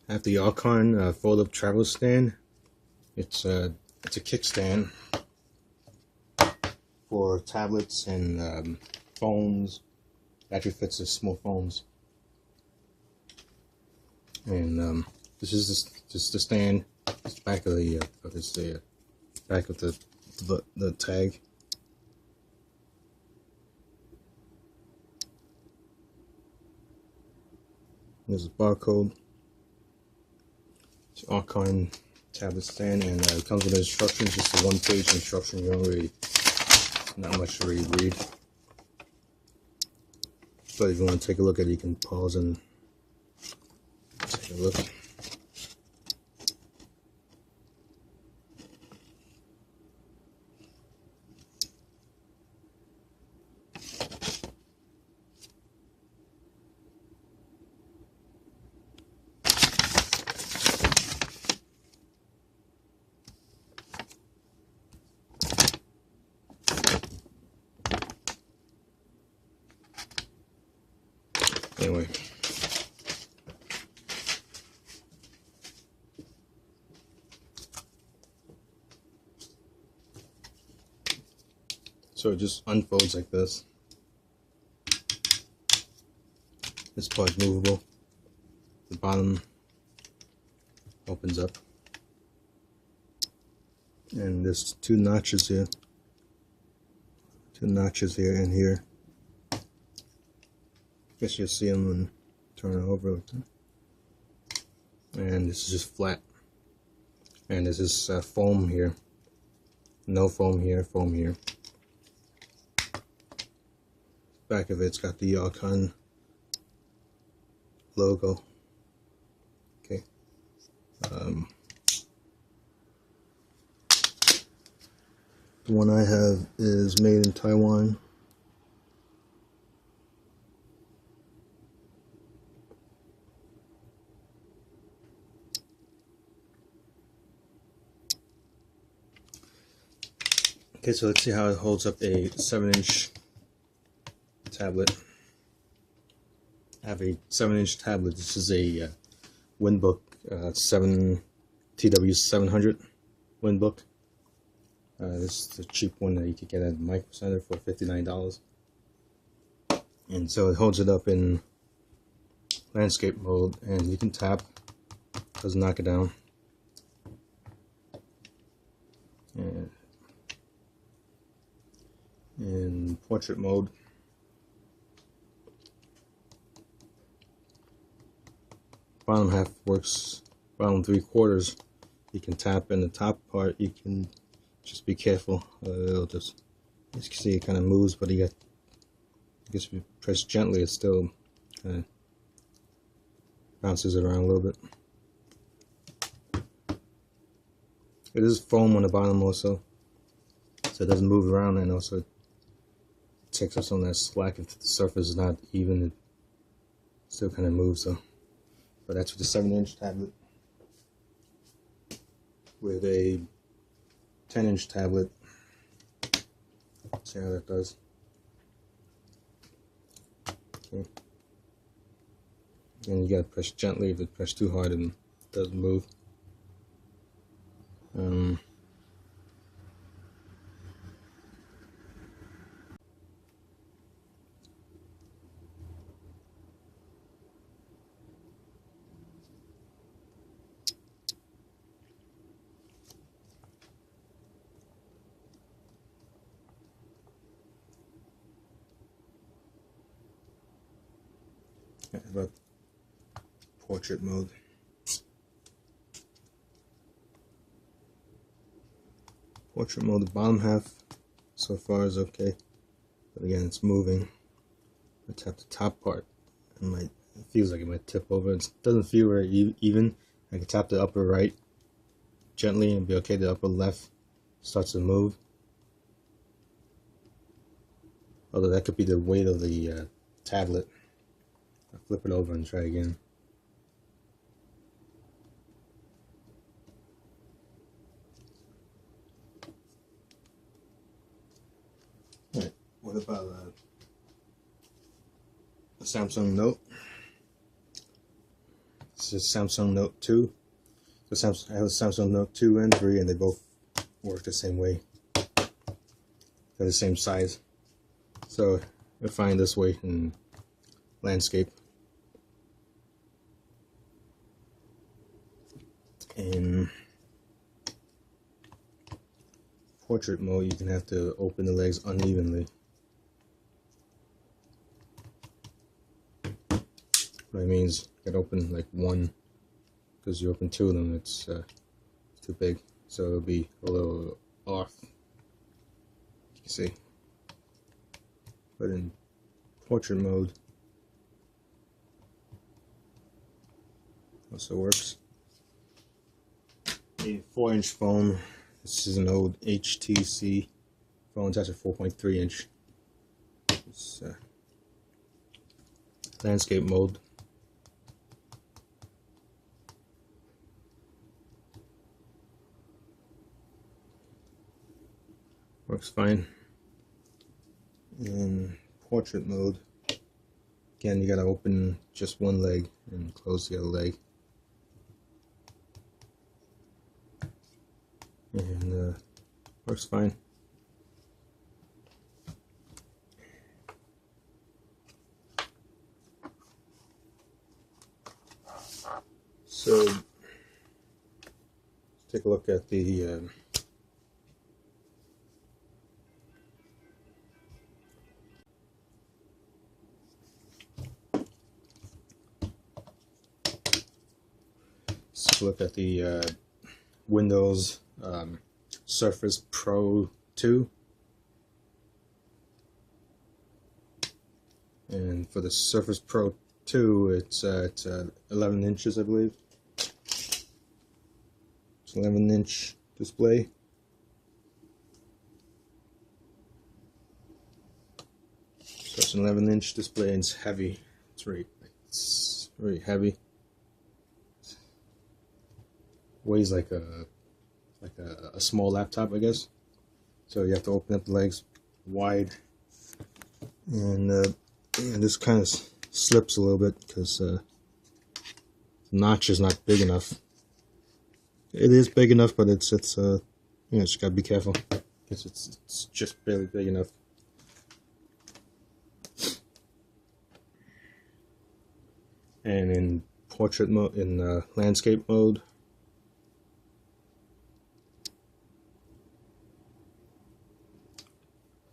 I have the Arkon fold-up travel stand. It's a kickstand for tablets and phones. Actually fits the small phones. And this is just the stand. It's the back of the back of the tag. There's a barcode. It's Arkon tablet stand, and it comes with instructions. Just a one-page instruction. You don't really, not much to really read. But if you want to take a look at it, you can pause and take a look. Anyway, so it just unfolds like this. This part's movable. The bottom opens up, and there's two notches here. Two notches here and here. Guess you'll see them and turn it over. And this is just flat. And this is foam here. No foam here, foam here. Back of it's got the Arkon logo. Okay. The one I have is made in Taiwan. Okay, so let's see how it holds up a 7-inch tablet. I have a 7-inch tablet. This is a Winbook TW700 Winbook. This is the cheap one that you could get at the Micro Center for $59. And so it holds it up in landscape mode, and you can tap. Doesn't knock it down. And in portrait mode, bottom half works, bottom 3/4 you can tap, and the top part you can just be careful. It'll just, as you can see, it kind of moves, but you got, I guess if you press gently, it still kind of bounces it around a little bit. It is foam on the bottom also, so it doesn't move around, and also takes up some of that slack. If the surface is not even, it still kind of moves. So, but that's with the 7-inch tablet. With a 10-inch tablet, let's see how that does. Okay. And you gotta press gently. If you press too hard, and it doesn't move. About portrait mode. Portrait mode, the bottom half so far is okay, but again it's moving. I tap the top part, it feels like it might tip over. It doesn't feel very even. I can tap the upper right gently and be okay. The upper left starts to move. Although that could be the weight of the tablet. I'll flip it over and try again. Alright, what about a Samsung Note? This is Samsung Note 2. So I have a Samsung Note 2 and 3, and they both work the same way. They're the same size. So you'll find this way in landscape. In portrait mode, you can have to open the legs unevenly. That means you can open like one, because you open two of them, it's too big, so it'll be a little off. You can see. But in portrait mode, also works. A 4-inch phone. This is an old HTC phone. It's actually 4.3 inch. It's landscape mode. Works fine. In portrait mode, again, you gotta open just one leg and close the other leg. And works fine. So let's take a look at the Windows Surface Pro 2, and for the Surface Pro 2, it's 11 inches, I believe. It's an 11-inch display. So it's an 11-inch display, and it's heavy. It's very heavy. Weighs like a small laptop, I guess. So you have to open up the legs wide, and this kind of slips a little bit because the notch is not big enough. It is big enough, but it's you know, just gotta be careful because it's just barely big enough. And in portrait mode, in landscape mode,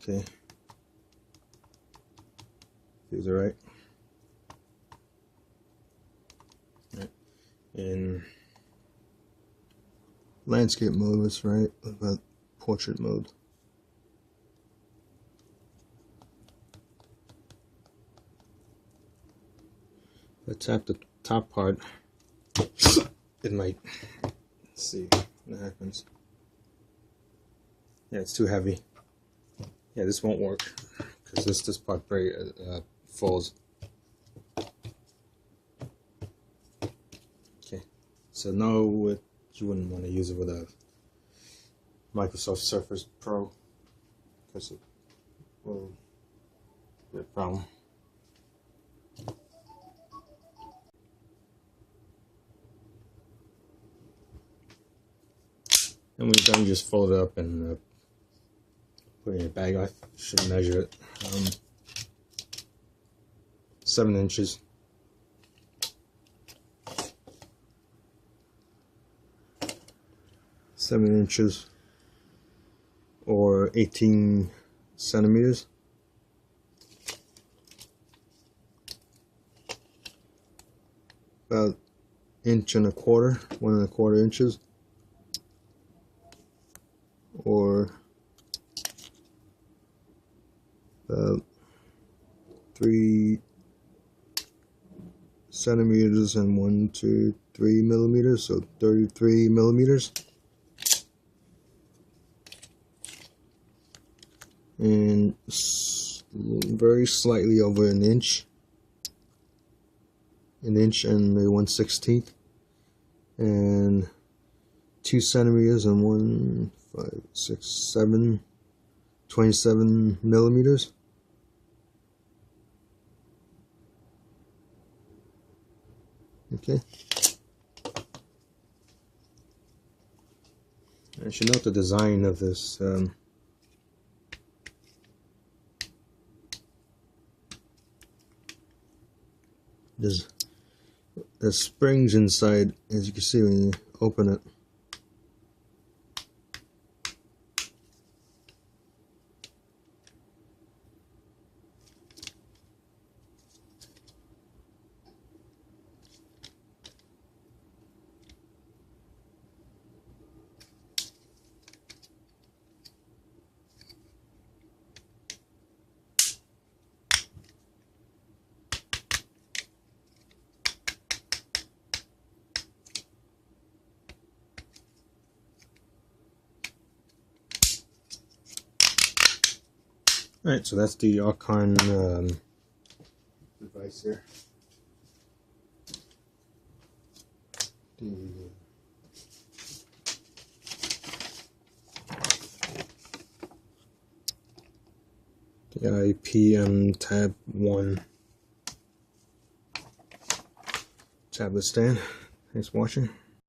okay, these are right. In landscape mode, it's right. What about portrait mode? If I tap the top part, it might, let's see what happens. Yeah, it's too heavy. Yeah, this won't work because this part falls. Okay, so no, you wouldn't want to use it with a Microsoft Surface Pro because it will be a problem. And when you're done, you just fold it up and put it in a bag. I should measure it. 7 inches. Or 18 centimeters. About 1.25 inches, 1.25 inches. Or about 3 centimeters and 1 to 3 millimeters, so 33 millimeters. And very slightly over an inch and 1/16, and 2 centimeters and 1, 5, 6, 7, 27 millimeters. Okay. I should note the design of this. There's springs inside, as you can see when you open it. Alright, so that's the Arkon device here. The IPM-TAB1 tablet stand. Thanks for watching.